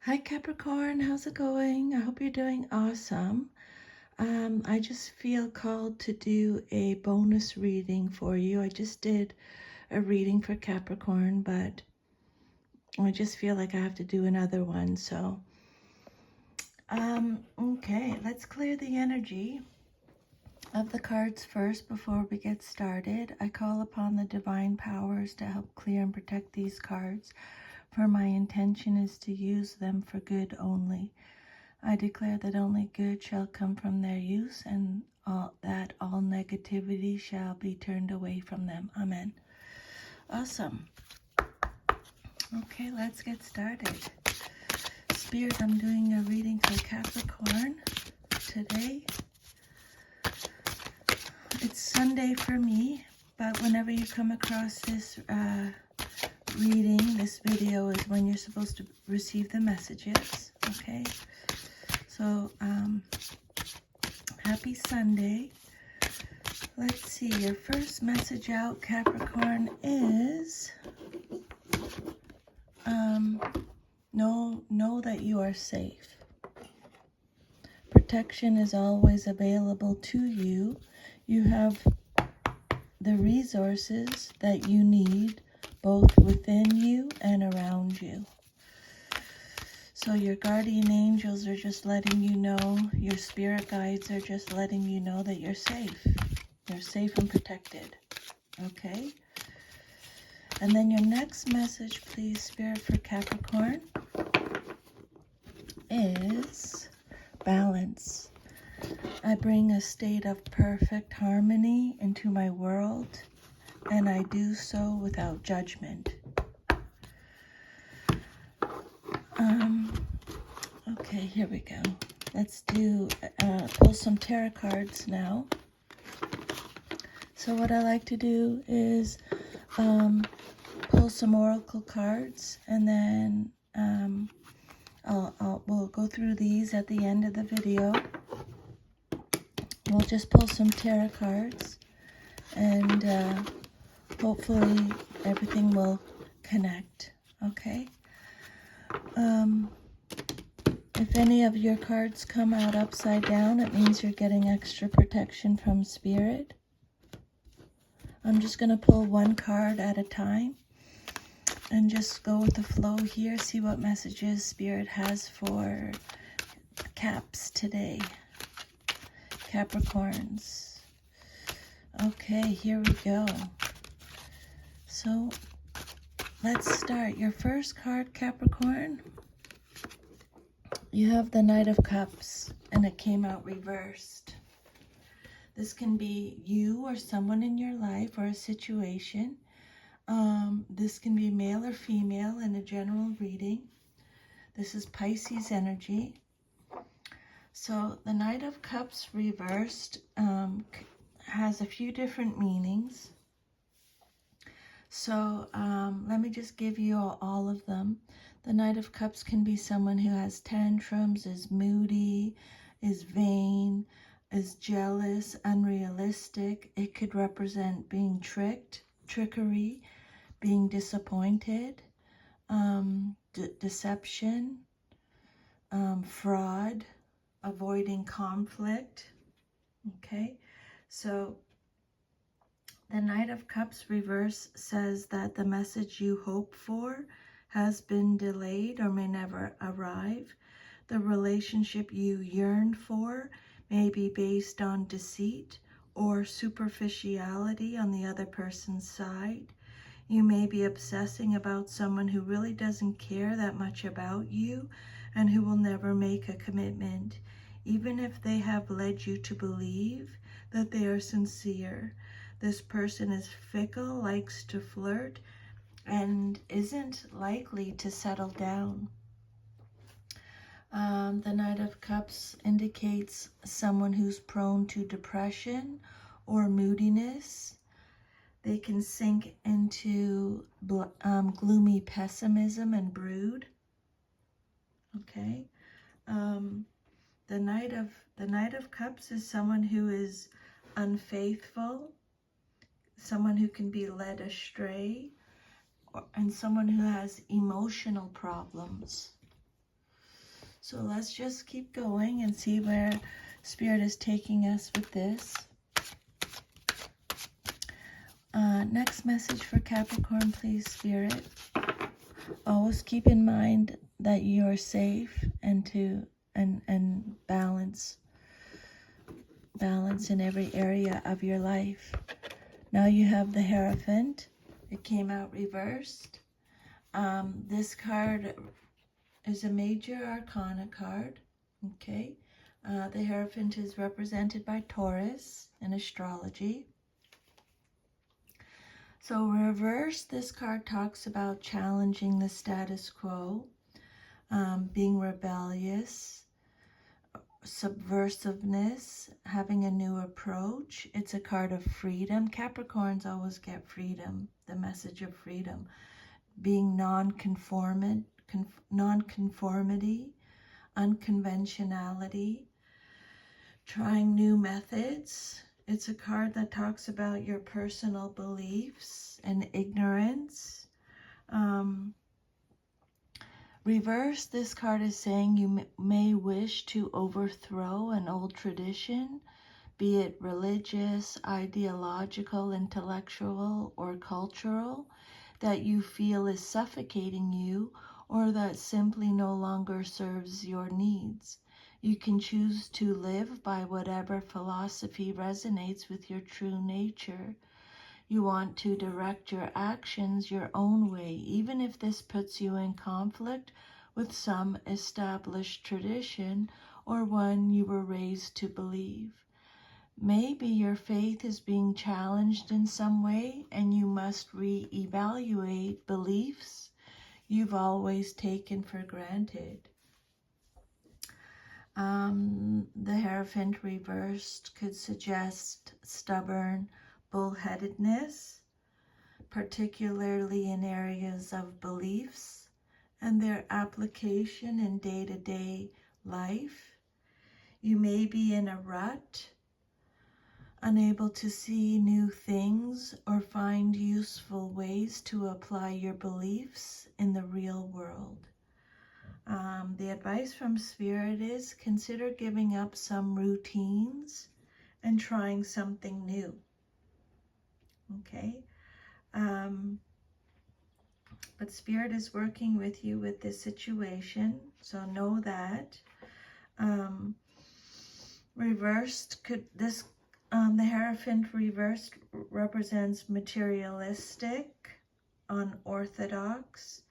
Hi Capricorn, how's it going? I hope you're doing awesome. I just feel called to do a bonus reading for you. I just did a reading for Capricorn, but I just feel like I have to do another one. So, okay, let's clear the energy of the cards first before we get started. I call upon the divine powers to help clear and protect these cards, for my intention is to use them for good only. I declare that only good shall come from their use, and that all negativity shall be turned away from them. Amen. Awesome. Okay, let's get started. Spirit, I'm doing a reading for Capricorn today. It's Sunday for me, but whenever you come across this reading, this video is when you're supposed to receive the messages. Okay, so happy Sunday. Let's see, your first message out, Capricorn, is know that you are safe. Protection is always available to you. You have the resources that you need, both within you and around you. So your guardian angels are just letting you know, your spirit guides are just letting you know that you're safe. You're safe and protected. Okay? And then your next message, please, Spirit, for Capricorn is balance. I bring a state of perfect harmony into my world, and I do so without judgment. Okay, here we go. Let's do, pull some tarot cards now. So what I like to do is pull some oracle cards, and then we'll go through these at the end of the video. We'll just pull some tarot cards, and hopefully everything will connect. Okay. If any of your cards come out upside down, it means you're getting extra protection from Spirit. I'm just going to pull one card at a time and just go with the flow here. See what messages Spirit has for Caps today. Capricorns. Okay, here we go. So let's start. Your first card, Capricorn, you have the Knight of Cups, and it came out reversed. This can be you or someone in your life or a situation. This can be male or female in a general reading. This is Pisces energy. So the Knight of Cups reversed has a few different meanings. So let me just give you all of them. The Knight of Cups can be someone who has tantrums, is moody, is vain, is jealous, unrealistic. It could represent being tricked, trickery, being disappointed, deception, fraud, avoiding conflict. Okay, so the Knight of Cups reverse says that the message you hope for has been delayed or may never arrive. The relationship you yearn for may be based on deceit or superficiality on the other person's side. You may be obsessing about someone who really doesn't care that much about you and who will never make a commitment, even if they have led you to believe that they are sincere. This person is fickle, likes to flirt, and isn't likely to settle down. The Knight of Cups indicates someone who's prone to depression or moodiness. They can sink into gloomy pessimism and brood. Okay. The Knight of Cups is someone who is unfaithful, someone who can be led astray, and someone who has emotional problems. So let's just keep going and see where Spirit is taking us with this. Next message for Capricorn, please, Spirit. Always keep in mind that you are safe and balance in every area of your life. Now you have the Hierophant. It came out reversed. This card is a major arcana card. Okay. The Hierophant is represented by Taurus in astrology. So reverse, this card talks about challenging the status quo, being rebellious, subversiveness, having a new approach. It's a card of freedom. Capricorns always get freedom, the message of freedom. Being non-conformity, unconventionality, trying new methods. It's a card that talks about your personal beliefs and ignorance. Reverse, this card is saying you may wish to overthrow an old tradition, be it religious, ideological, intellectual, or cultural, that you feel is suffocating you or that simply no longer serves your needs. You can choose to live by whatever philosophy resonates with your true nature. You want to direct your actions your own way, even if this puts you in conflict with some established tradition or one you were raised to believe. Maybe your faith is being challenged in some way and you must re-evaluate beliefs you've always taken for granted. The Hierophant reversed could suggest stubborn bullheadedness, particularly in areas of beliefs and their application in day-to-day life. You may be in a rut, unable to see new things or find useful ways to apply your beliefs in the real world. The advice from Spirit is consider giving up some routines and trying something new. Okay? But Spirit is working with you with this situation, so know that. Reversed, the Hierophant reversed represents materialistic, unorthodox,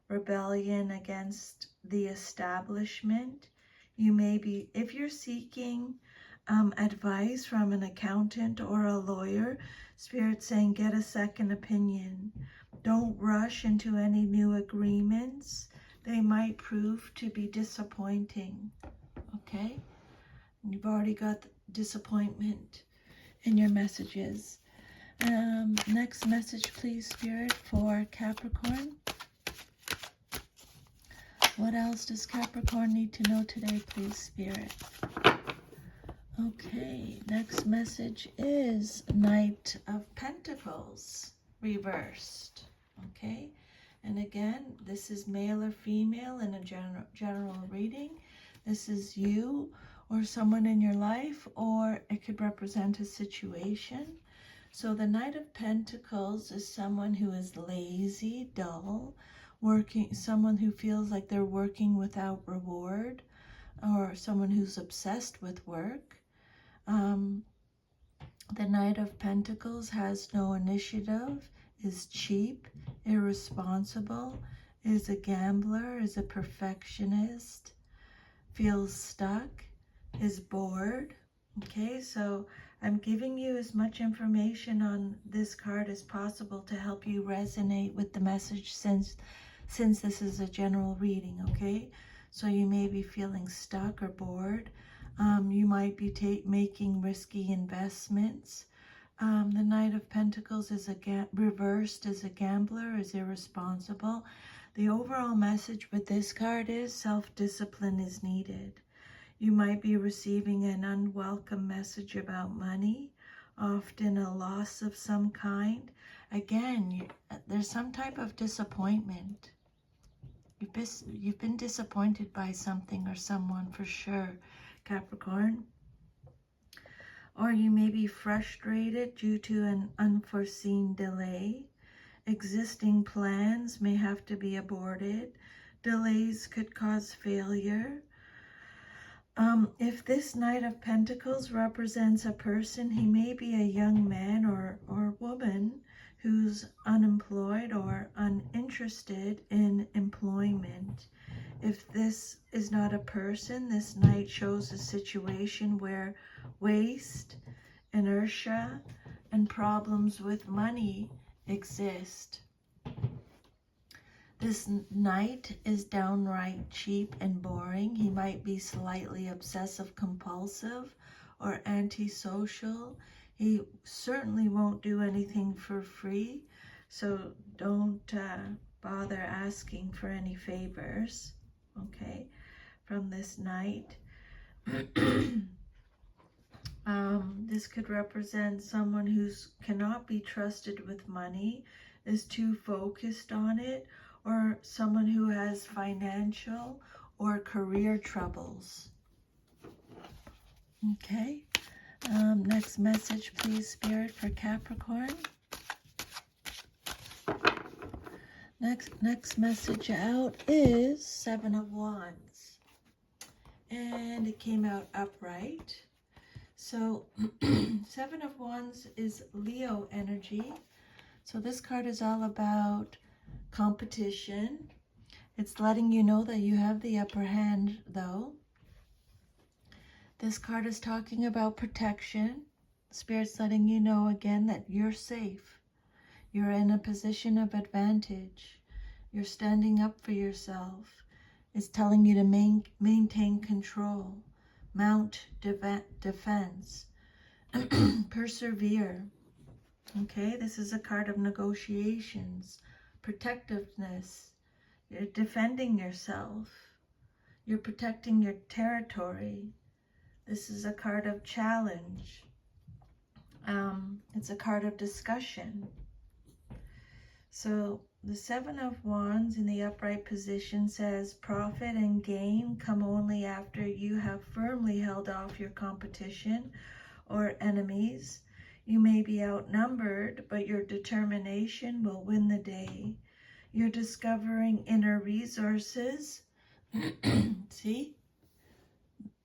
rebellion against the establishment. You may be, if you're seeking advice from an accountant or a lawyer, Spirit's saying get a second opinion. Don't rush into any new agreements. They might prove to be disappointing. Okay? You've already got disappointment in your messages. Next message, please, Spirit, for Capricorn. What else does Capricorn need to know today, please, Spirit? Okay, next message is Knight of Pentacles reversed. Okay, and again, this is male or female in a general reading. This is you or someone in your life, or it could represent a situation. So the Knight of Pentacles is someone who is lazy, dull, someone who feels like they're working without reward, or someone who's obsessed with work. The Knight of Pentacles has no initiative, is cheap, irresponsible, is a gambler, is a perfectionist, feels stuck, is bored. Okay, so I'm giving you as much information on this card as possible to help you resonate with the message since this is a general reading, okay? So you may be feeling stuck or bored. You might be making risky investments. The Knight of Pentacles is reversed as a gambler, is irresponsible. The overall message with this card is self-discipline is needed. You might be receiving an unwelcome message about money, often a loss of some kind. Again, there's some type of disappointment. You've been disappointed by something or someone for sure, Capricorn. Or you may be frustrated due to an unforeseen delay. Existing plans may have to be aborted. Delays could cause failure. If this Knight of Pentacles represents a person, he may be a young man or woman who's unemployed or uninterested in employment. If this is not a person, this Knight shows a situation where waste, inertia, and problems with money exist. This Knight is downright cheap and boring. He might be slightly obsessive compulsive or antisocial. He certainly won't do anything for free, so don't bother asking for any favors, okay, from this Knight. This could represent someone who cannot be trusted with money, is too focused on it, or someone who has financial or career troubles. Okay, next message, please, Spirit, for Capricorn. Next message out is Seven of Wands. And it came out upright. So, Seven of Wands is Leo energy. So this card is all about competition. It's letting you know that you have the upper hand, though. This card is talking about protection. Spirit's letting you know again that you're safe. You're in a position of advantage. You're standing up for yourself. It's telling you to maintain control, mount defense, persevere. Okay, this is a card of negotiations, protectiveness. You're defending yourself. You're protecting your territory. This is a card of challenge. It's a card of discussion. So the Seven of Wands in the upright position says, profit and gain come only after you have firmly held off your competition or enemies. You may be outnumbered, but your determination will win the day. You're discovering inner resources. See?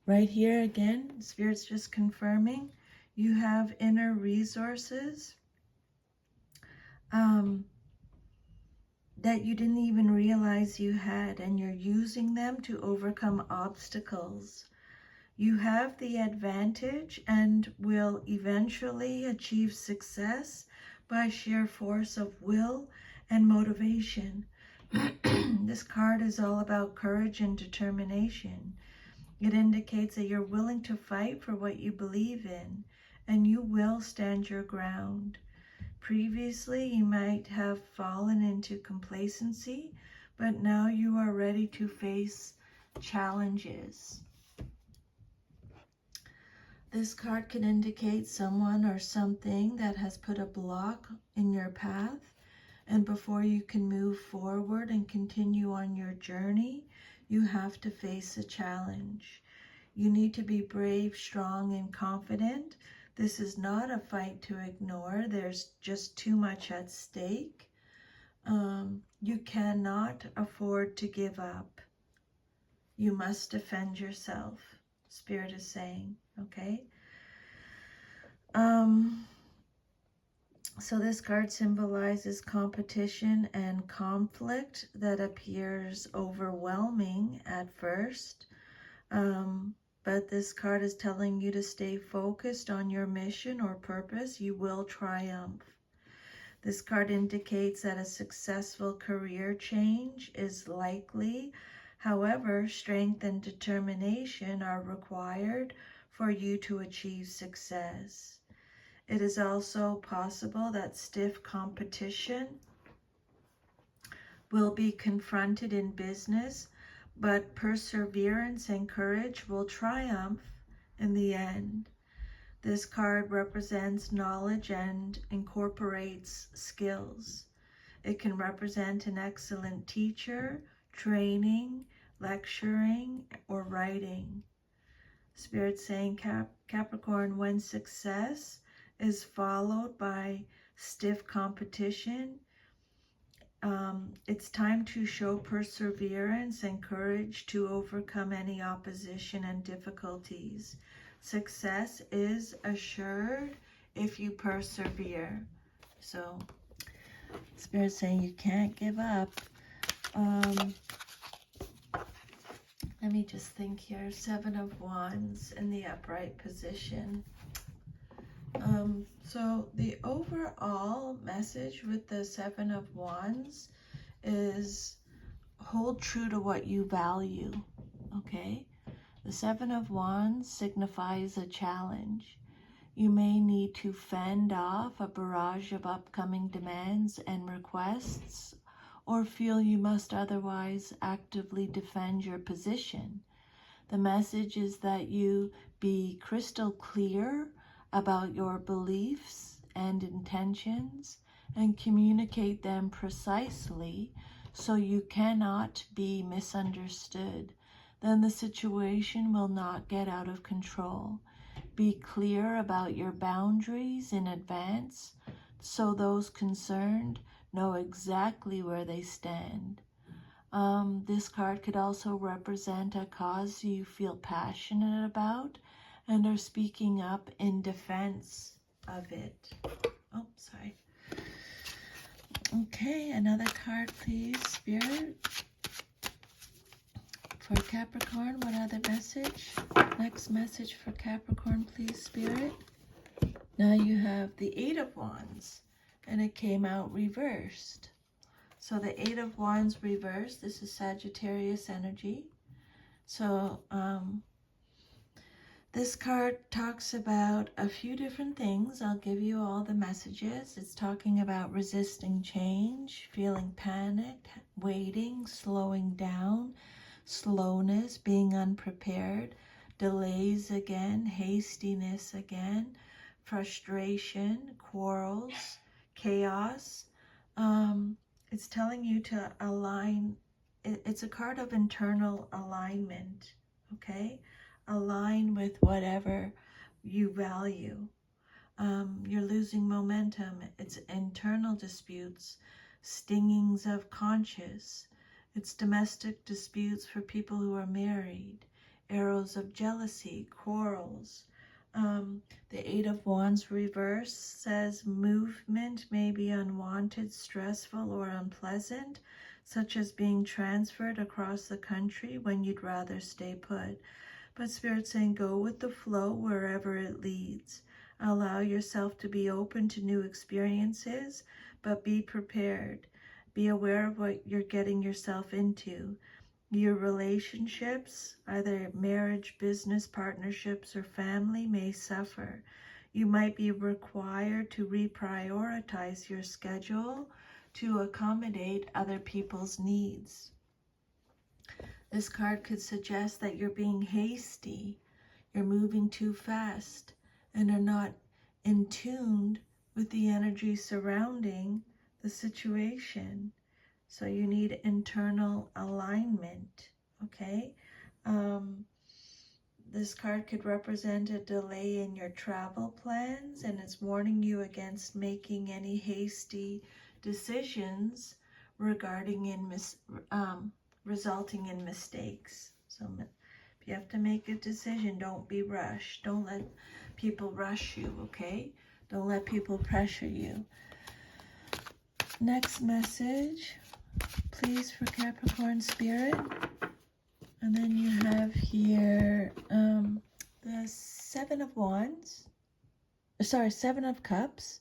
Right here again, Spirit's just confirming you have inner resources that you didn't even realize you had, and you're using them to overcome obstacles. You have the advantage and will eventually achieve success by sheer force of will and motivation. This card is all about courage and determination. It indicates that you're willing to fight for what you believe in, and you will stand your ground. Previously, you might have fallen into complacency, but now you are ready to face challenges. This card can indicate someone or something that has put a block in your path, and before you can move forward and continue on your journey, you have to face a challenge. You need to be brave, strong, and confident. This is not a fight to ignore. There's just too much at stake. You cannot afford to give up. You must defend yourself, Spirit is saying, okay? So this card symbolizes competition and conflict that appears overwhelming at first. But this card is telling you to stay focused on your mission or purpose. You will triumph. This card indicates that a successful career change is likely. However, strength and determination are required for you to achieve success. It is also possible that stiff competition will be confronted in business, but perseverance and courage will triumph in the end. This card represents knowledge and incorporates skills. It can represent an excellent teacher, training, lecturing, or writing. Spirit saying, Capricorn, when success is followed by stiff competition, it's time to show perseverance and courage to overcome any opposition and difficulties. Success is assured if you persevere. So, Spirit saying you can't give up. Let me just think here. 7 of Wands in the upright position. So the overall message with the 7 of Wands is hold true to what you value, okay? The 7 of Wands signifies a challenge. You may need to fend off a barrage of upcoming demands and requests, or feel you must otherwise actively defend your position. The message is that you be crystal clear about your beliefs and intentions and communicate them precisely so you cannot be misunderstood. Then the situation will not get out of control. Be clear about your boundaries in advance so those concerned know exactly where they stand. This card could also represent a cause you feel passionate about and are speaking up in defense of it. Oh, sorry. Okay, another card, please, Spirit. For Capricorn, what other message? Next message for Capricorn, please, Spirit. Now you have the 8 of Wands, and it came out reversed. So the 8 of Wands reversed, this is Sagittarius energy. So this card talks about a few different things. I'll give you all the messages. It's talking about resisting change, feeling panicked, waiting, slowing down, slowness, being unprepared, delays again, hastiness again, frustration, quarrels, chaos. It's telling you to align. It's a card of internal alignment, okay? Align with whatever you value. You're losing momentum. It's internal disputes, stingings of conscience. It's domestic disputes for people who are married, arrows of jealousy, quarrels. The 8 of Wands reverse says movement may be unwanted, stressful, or unpleasant, such as being transferred across the country when you'd rather stay put. But Spirit's saying go with the flow wherever it leads. Allow yourself to be open to new experiences, but be prepared. Be aware of what you're getting yourself into. Your relationships, either marriage, business, partnerships, or family, may suffer. You might be required to reprioritize your schedule to accommodate other people's needs. This card could suggest that you're being hasty, you're moving too fast, and are not in tune with the energy surrounding the situation. So you need internal alignment, okay? This card could represent a delay in your travel plans, and it's warning you against making any hasty decisions regarding resulting in mistakes. So if you have to make a decision, don't be rushed. Don't let people rush you, okay? Don't let people pressure you. Next message, please, for Capricorn Spirit. And then you have here the 7 of Wands, sorry, 7 of Cups,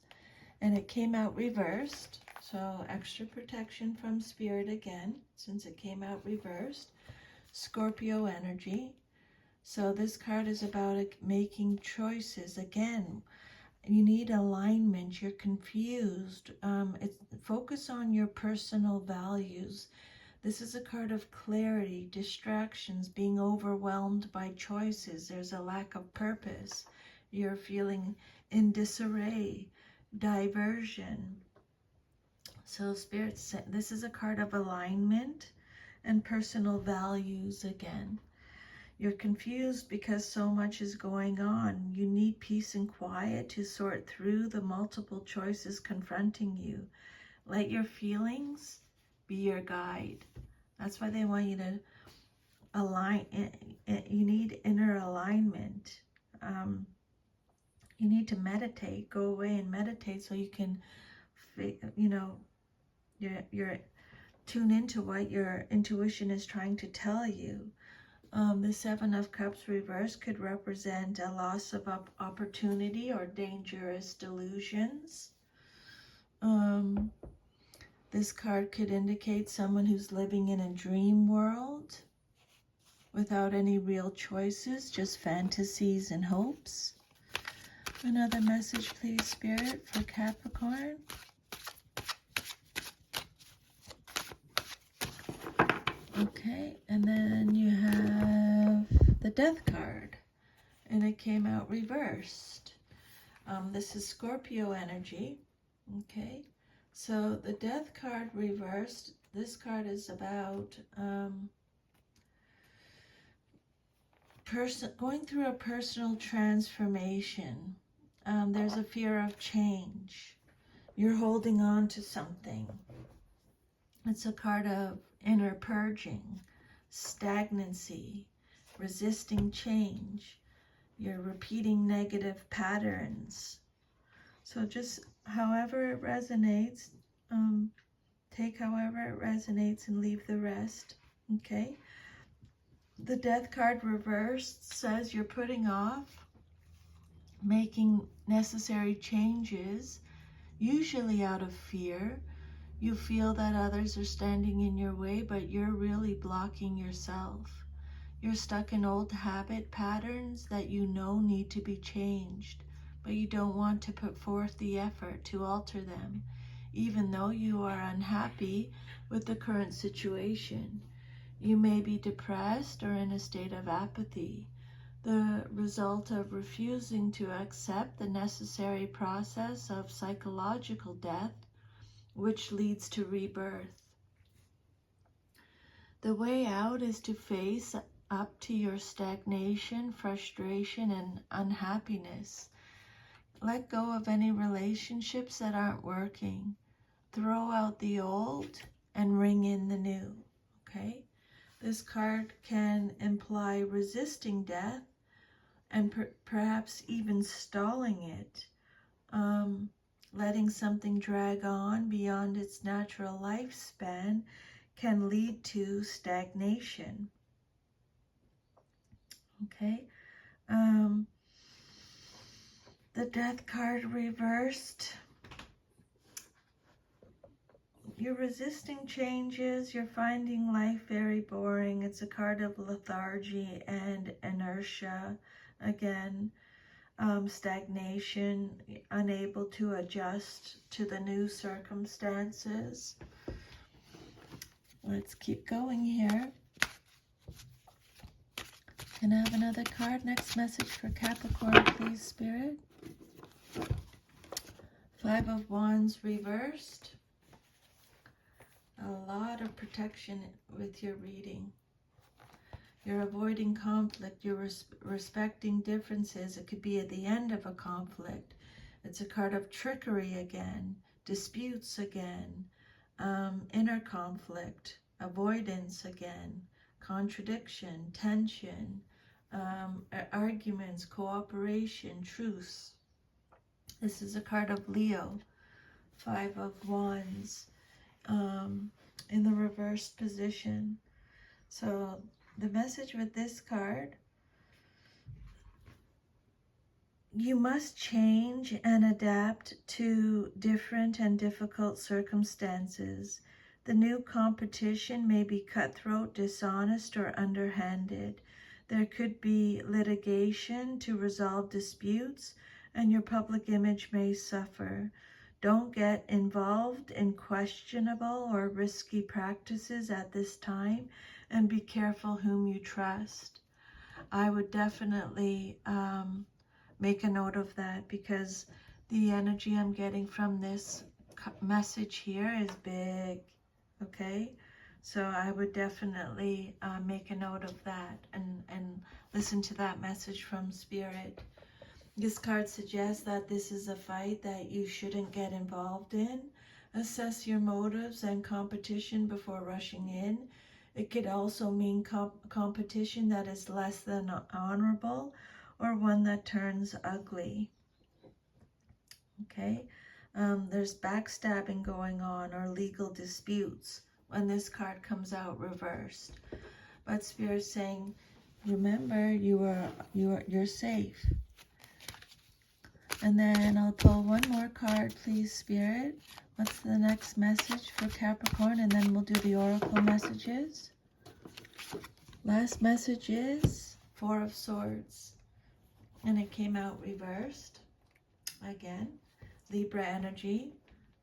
and it came out reversed. So extra protection from Spirit again, since it came out reversed. Scorpio energy. So this card is about making choices. Again, you need alignment. You're confused. Focus on your personal values. This is a card of clarity, distractions, being overwhelmed by choices. There's a lack of purpose. You're feeling in disarray, diversion. So Spirit, this is a card of alignment, and personal values again. You're confused because so much is going on. You need peace and quiet to sort through the multiple choices confronting you. Let your feelings be your guide. That's why they want you to align. You need inner alignment. You need to meditate. Go away and meditate so you can, you know, you're tune into what your intuition is trying to tell you. The Seven of Cups reverse could represent a loss of opportunity or dangerous delusions. This card could indicate someone who's living in a dream world without any real choices, just fantasies and hopes. Another message, please, Spirit, for Capricorn. Okay, and then you have the Death card, and it came out reversed. This is Scorpio energy. Okay, so the Death card reversed. This card is about going through a personal transformation. There's a fear of change. You're holding on to something. It's a card of inner purging, stagnancy, resisting change. You're repeating negative patterns. So just however it resonates, take however it resonates and leave the rest. Okay? The Death card reversed says you're putting off making necessary changes, usually out of fear. You feel that others are standing in your way, but you're really blocking yourself. You're stuck in old habit patterns that you know need to be changed, but you don't want to put forth the effort to alter them, even though you are unhappy with the current situation. You may be depressed or in a state of apathy, the result of refusing to accept the necessary process of psychological death, which leads to rebirth. The way out is to face up to your stagnation, frustration, and unhappiness. Let go of any relationships that aren't working. Throw out the old and ring in the new. Okay? This card can imply resisting death and perhaps even stalling it. Letting something drag on beyond its natural lifespan can lead to stagnation. Okay. The Death card reversed. You're resisting changes. You're finding life very boring. It's a card of lethargy and inertia. Again, stagnation, unable to adjust to the new circumstances. Let's keep going here. Can I have another card? Next message for Capricorn, please, Spirit. Five of Wands reversed. A lot of protection with your reading. You're avoiding conflict. You're respecting differences. It could be at the end of a conflict. It's a card of trickery again, disputes again, inner conflict, avoidance again, contradiction, tension, arguments, cooperation, truce. This is a card of Leo, Five of Wands, in the reversed position. So the message with this card, you must change and adapt to different and difficult circumstances. The new competition may be cutthroat, dishonest, or underhanded. There could be litigation to resolve disputes, and your public image may suffer. Don't get involved in questionable or risky practices at this time, and be careful whom you trust. I would definitely make a note of that, because the energy I'm getting from this message here is big. Okay, So I would definitely make a note of that and listen to that message from Spirit. This card suggests that this is a fight that you shouldn't get involved in. Assess your motives and competition before rushing in. It could also mean competition that is less than honorable, or one that turns ugly. Okay? There's backstabbing going on, or legal disputes when this card comes out reversed. But Spirit's saying, remember, you're safe. And then I'll pull one more card, please, Spirit. What's the next message for Capricorn? And then we'll do the oracle messages. Last message is Four of Swords. And it came out reversed. Again, Libra energy.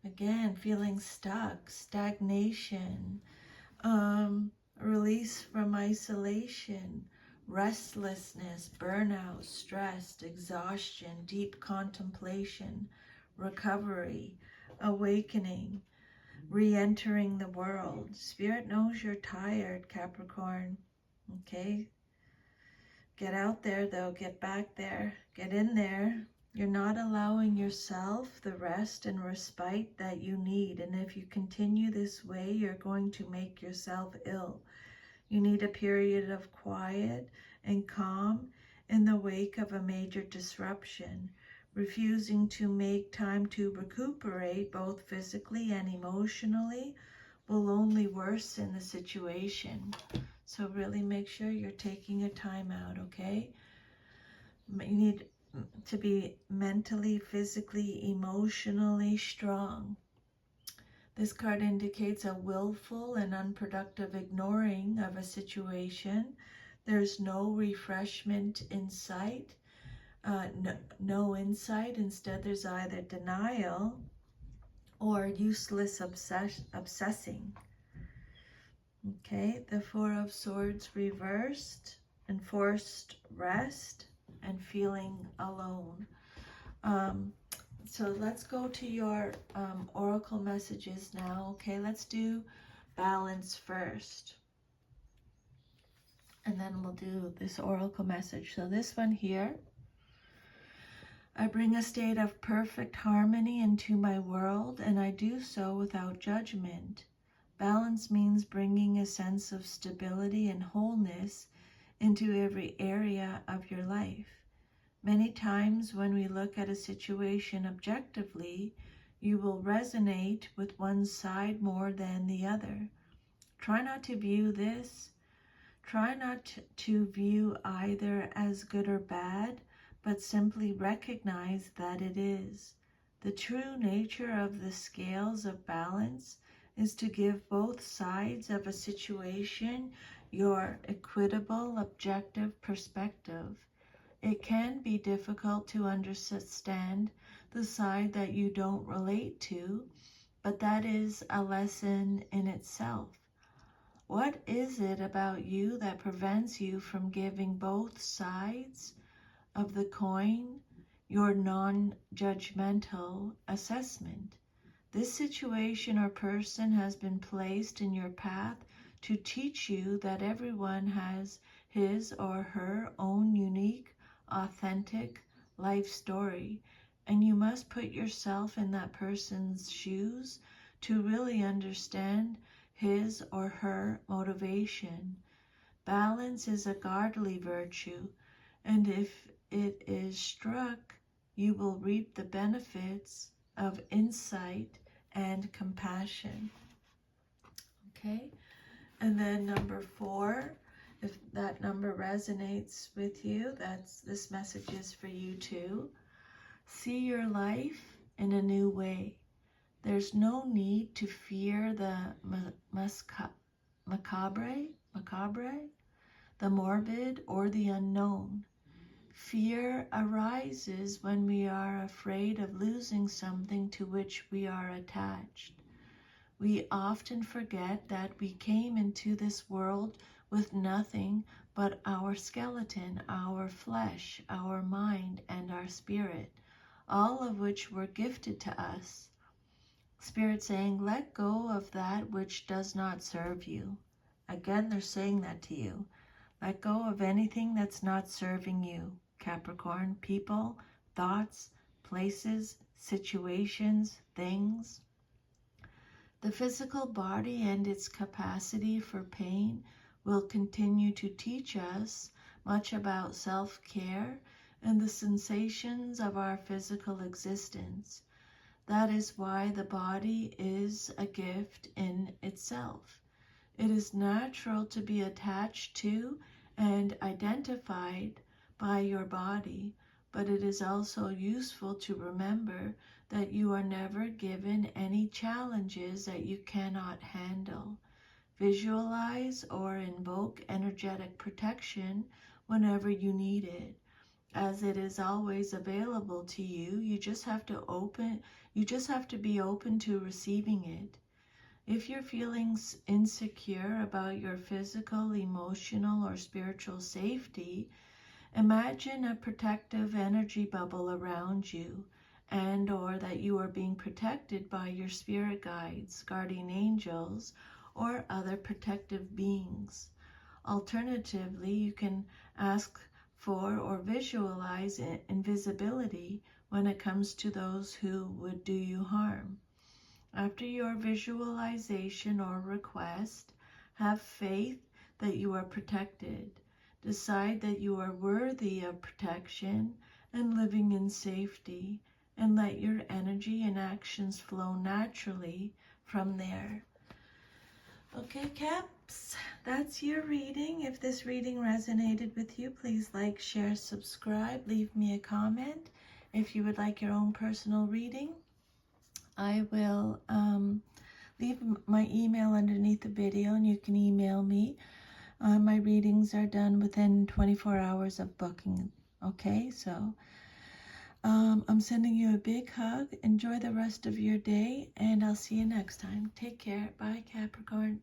Again, feeling stuck, stagnation, release from isolation, restlessness, burnout, stress, exhaustion, deep contemplation, recovery, awakening, re-entering the world. Spirit knows you're tired, Capricorn. Okay? Get out there, though. Get back there. Get in there. You're not allowing yourself the rest and respite that you need. And if you continue this way, you're going to make yourself ill. You need a period of quiet and calm in the wake of a major disruption. Refusing to make time to recuperate, both physically and emotionally, will only worsen the situation. So really make sure you're taking a time out, okay? You need to be mentally, physically, emotionally strong. This card indicates a willful and unproductive ignoring of a situation. There's no refreshment in sight, no insight. Instead, there's either denial or useless obsessing. Okay, the Four of Swords reversed, enforced rest, and feeling alone. So let's go to your oracle messages now. Okay, let's do balance first. And then we'll do this oracle message. So this one here. I bring a state of perfect harmony into my world, and I do so without judgment. Balance means bringing a sense of stability and wholeness into every area of your life. Many times when we look at a situation objectively, you will resonate with one side more than the other. Try not to view this. Try not to view either as good or bad, but simply recognize that it is. The true nature of the scales of balance is to give both sides of a situation your equitable, objective perspective. It can be difficult to understand the side that you don't relate to, but that is a lesson in itself. What is it about you that prevents you from giving both sides of the coin your non-judgmental assessment? This situation or person has been placed in your path to teach you that everyone has his or her own unique, authentic life story, and you must put yourself in that person's shoes to really understand his or her motivation. Balance is a godly virtue, and if it is struck, you will reap the benefits of insight and compassion. Okay, and then number 4, if that number resonates with you, this message is for you too. See your life in a new way. There's no need to fear the macabre, the morbid, or the unknown. Fear arises when we are afraid of losing something to which we are attached. We often forget that we came into this world with nothing but our skeleton, our flesh, our mind, and our spirit, all of which were gifted to us. Spirit saying, let go of that which does not serve you. Again, they're saying that to you. Let go of anything that's not serving you, Capricorn. People, thoughts, places, situations, things. The physical body and its capacity for pain will continue to teach us much about self-care and the sensations of our physical existence. That is why the body is a gift in itself. It is natural to be attached to and identified by your body, but it is also useful to remember that you are never given any challenges that you cannot handle. Visualize or invoke energetic protection whenever you need it, as it is always available to you. You just have to be open to receiving it. If you're feeling insecure about your physical, emotional, or spiritual safety, imagine a protective energy bubble around you, and or that you are being protected by your spirit guides, guardian angels, or other protective beings. Alternatively, you can ask for or visualize invisibility when it comes to those who would do you harm. After your visualization or request, have faith that you are protected. Decide that you are worthy of protection and living in safety, and let your energy and actions flow naturally from there. Okay, Caps, that's your reading. If this reading resonated with you, please like, share, subscribe, leave me a comment. If you would like your own personal reading, I will leave my email underneath the video, and you can email me. My readings are done within 24 hours of booking. Okay, so I'm sending you a big hug. Enjoy the rest of your day, and I'll see you next time. Take care. Bye, Capricorn.